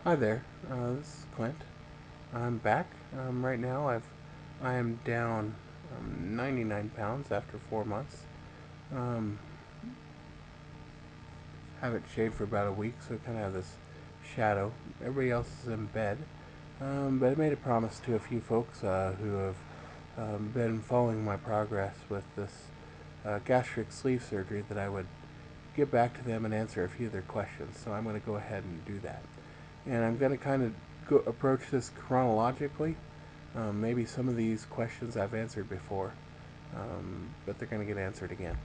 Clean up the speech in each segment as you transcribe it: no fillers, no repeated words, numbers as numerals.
Hi there, this is Clint. I'm back. Right now, I am down 99 pounds after 4 months. Um, haven't shaved for about a week, so I kind of have this shadow. Everybody else is in bed, but I made a promise to a few folks who have been following my progress with this gastric sleeve surgery that I would get back to them and answer a few of their questions. So I'm going to go ahead and do that. And I'm going to kind of approach this chronologically. Maybe some of these questions I've answered before, but they're going to get answered again.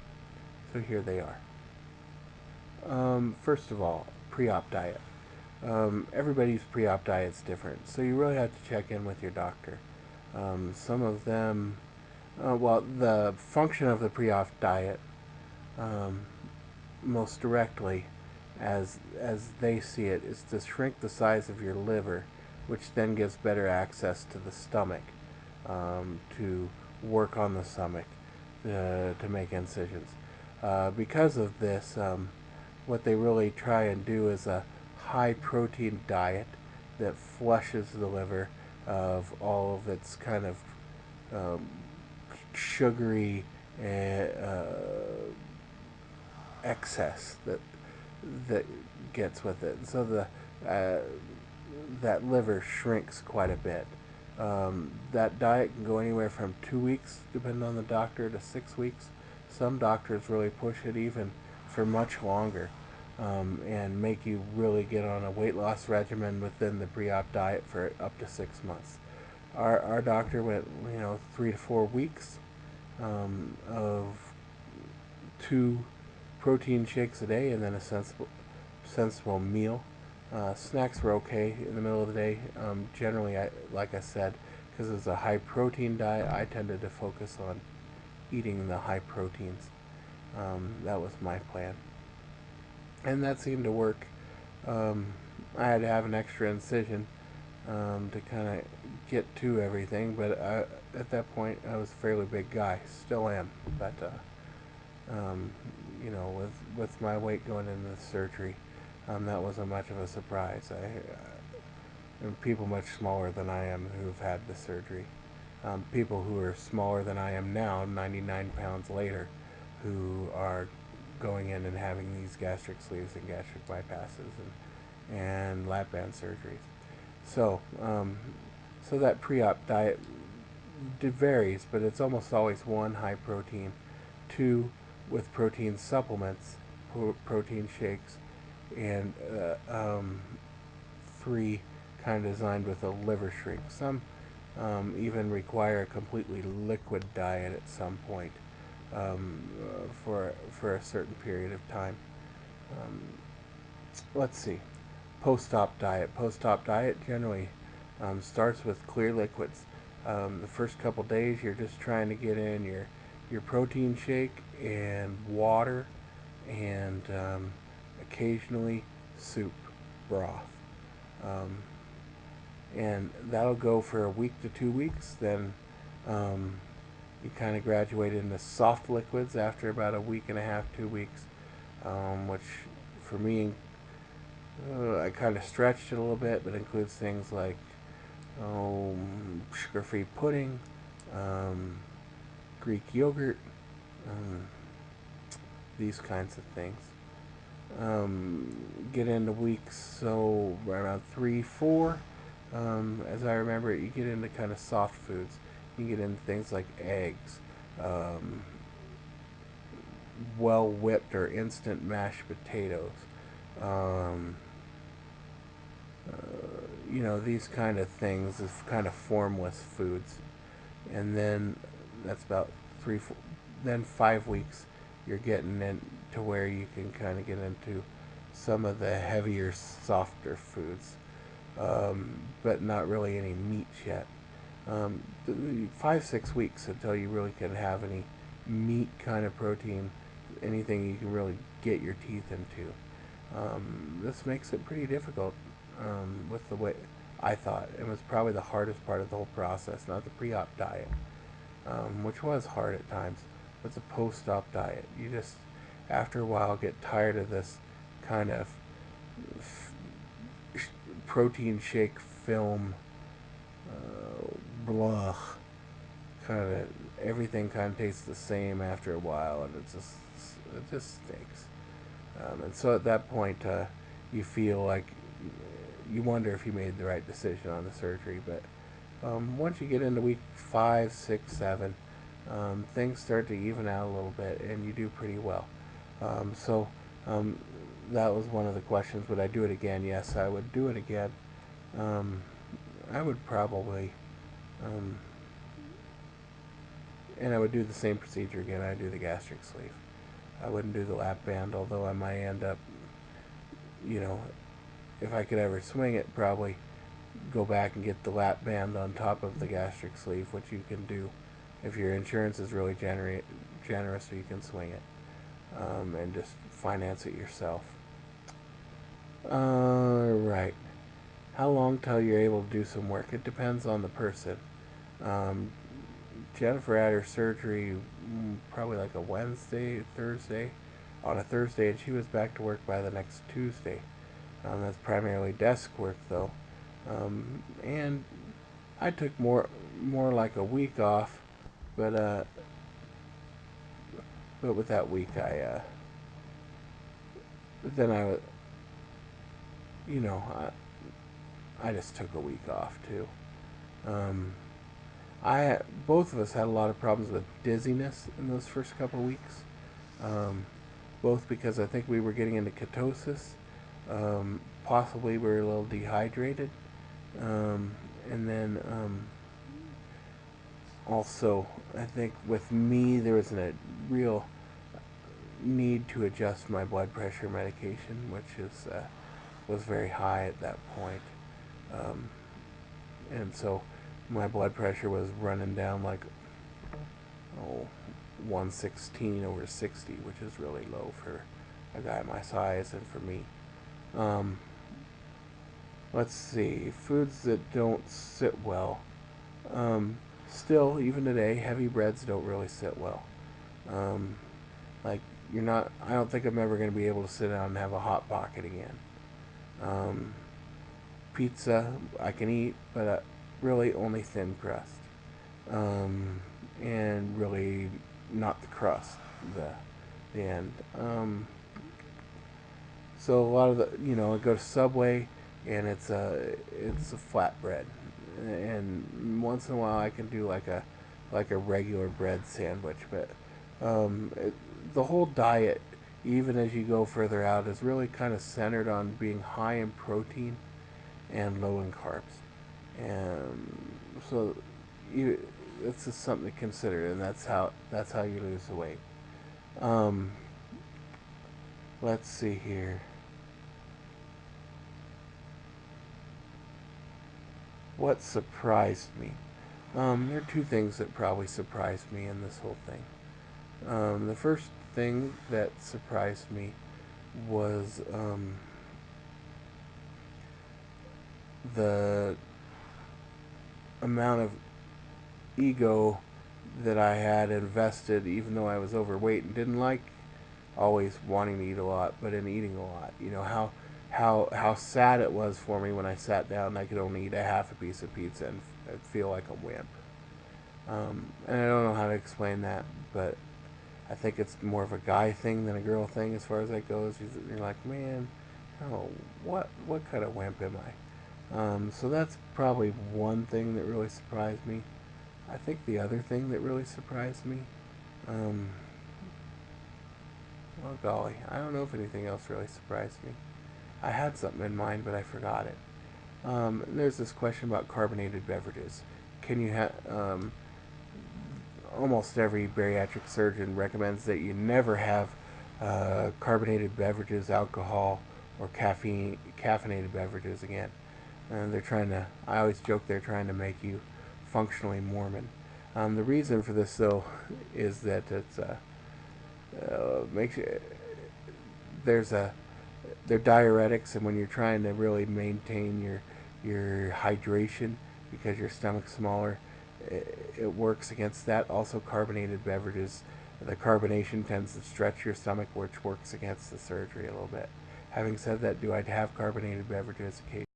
So here they are. First of all, pre-op diet. Everybody's pre-op diet's different, so you really have to check in with your doctor. Some of them, well, the function of the pre-op diet, um, most directly, as they see it, is to shrink the size of your liver, which then gives better access to the stomach, to work on the stomach, to make incisions. Because of this, what they really try and do is a high protein diet that flushes the liver of all of its kind of um, sugary excess that gets with it. So that liver shrinks quite a bit. That diet can go anywhere from 2 weeks, depending on the doctor, to 6 weeks. Some doctors really push it even for much longer, and make you really get on a weight loss regimen within the pre-op diet for up to 6 months. Our doctor went 3 to 4 weeks of two protein shakes a day and then a sensible meal. Snacks were okay in the middle of the day. Generally, like I said, because it's a high protein diet, I tended to focus on eating the high proteins. That was my plan, and that seemed to work. I had to have an extra incision to kind of get to everything, but at that point, I was a fairly big guy. Still am, but um, with my weight going into the surgery, that wasn't much of a surprise. And people much smaller than I am who've had the surgery, people who are smaller than I am now, 99 pounds later, who are going in and having these gastric sleeves and gastric bypasses and lap band surgeries. So, so that pre-op diet varies, but it's almost always one, high protein, two, with protein supplements, protein shakes, and three, kind of designed with a liver shrink. Some even require a completely liquid diet at some point, for a certain period of time. Um, let's see. Post-op diet. Post-op diet generally starts with clear liquids. The first couple days, you're just trying to get in your protein shake and water, and occasionally soup, broth. Um, and that'll go for a week to 2 weeks. Then um, you kind of graduate into soft liquids after about a week and a half, 2 weeks, which for me, I kind of stretched it a little bit, but includes things like sugar-free pudding, um, Greek yogurt, um, these kinds of things. Get into weeks, so around 3, 4. As I remember it, you get into kind of soft foods. You get into things like eggs, um, well whipped or instant mashed potatoes. Um, these kind of things is kind of formless foods. And then that's about 3, 4, then 5 weeks, you're getting into where you can kind of get into some of the heavier, softer foods, but not really any meats yet. 5, 6 weeks until you really can have any meat kind of protein, anything you can really get your teeth into. This makes it pretty difficult, with the way I thought. It was probably the hardest part of the whole process, not the pre-op diet, which was hard at times. But the post-op diet, you just, after a while, get tired of this kind of protein shake film, blah, kind of everything kind of tastes the same after a while, and it just stinks. And so at that point, you feel like you wonder if you made the right decision on the surgery. But once you get into week 5, 6, 7, things start to even out a little bit, and you do pretty well. So that was one of the questions. Would I do it again? Yes, I would do it again. Um, I would probably, um, and I would do the same procedure again. I'd do the gastric sleeve. I wouldn't do the lap band, although I might end up, you know, if I could ever swing it, probably go back and get the lap band on top of the gastric sleeve, which you can do if your insurance is really generous, so you can swing it and just finance it yourself. Right. How long till you're able to do some work? It depends on the person. Um, Jennifer had her surgery probably like a Wednesday, Thursday, on a Thursday, and she was back to work by the next Tuesday. That's primarily desk work, though. And I took more like a week off, but with that week, then you know, I just took a week off too. Um, both of us had a lot of problems with dizziness in those first couple of weeks, um, both because I think we were getting into ketosis, possibly we were a little dehydrated, um, and then also I think with me there was a real need to adjust my blood pressure medication, which was very high at that point. Um, and so my blood pressure was running down like oh 116 over 60, which is really low for a guy my size and for me. Um, let's see, foods that don't sit well. Um, Still, even today, heavy breads don't really sit well. Um, like you're not. I don't think I'm ever going to be able to sit down and have a hot pocket again. Um, Pizza I can eat, but really only thin crust, and really not the crust, the end. So a lot of I go to Subway, and it's a flatbread, and once in a while I can do like a regular bread sandwich, but the whole diet, even as you go further out, is really kind of centered on being high in protein and low in carbs. And so you, it's just something to consider, and that's how you lose the weight. Um, let's see here. What surprised me? There are two things that probably surprised me in this whole thing. The first thing that surprised me was the amount of ego that I had invested, even though I was overweight and didn't like always wanting to eat a lot, but in eating a lot. How sad it was for me when I sat down and I could only eat a half a piece of pizza and I'd feel like a wimp. And I don't know how to explain that, but I think it's more of a guy thing than a girl thing as far as that goes. You're like, man, oh, what kind of wimp am I? So that's probably one thing that really surprised me. I think the other thing that really surprised me, um, well, golly, I don't know if anything else really surprised me. I had something in mind, but I forgot it. There's this question about carbonated beverages. Can you have? Almost every bariatric surgeon recommends that you never have carbonated beverages, alcohol, or caffeinated beverages again. And they're trying to. I always joke they're trying to make you functionally Mormon. The reason for this, though, is that it's makes you there's a they're diuretics, and when you're trying to really maintain your hydration because your stomach's smaller, it works against that. Also, carbonated beverages, the carbonation tends to stretch your stomach, which works against the surgery a little bit. Having said that, do I have carbonated beverages occasionally?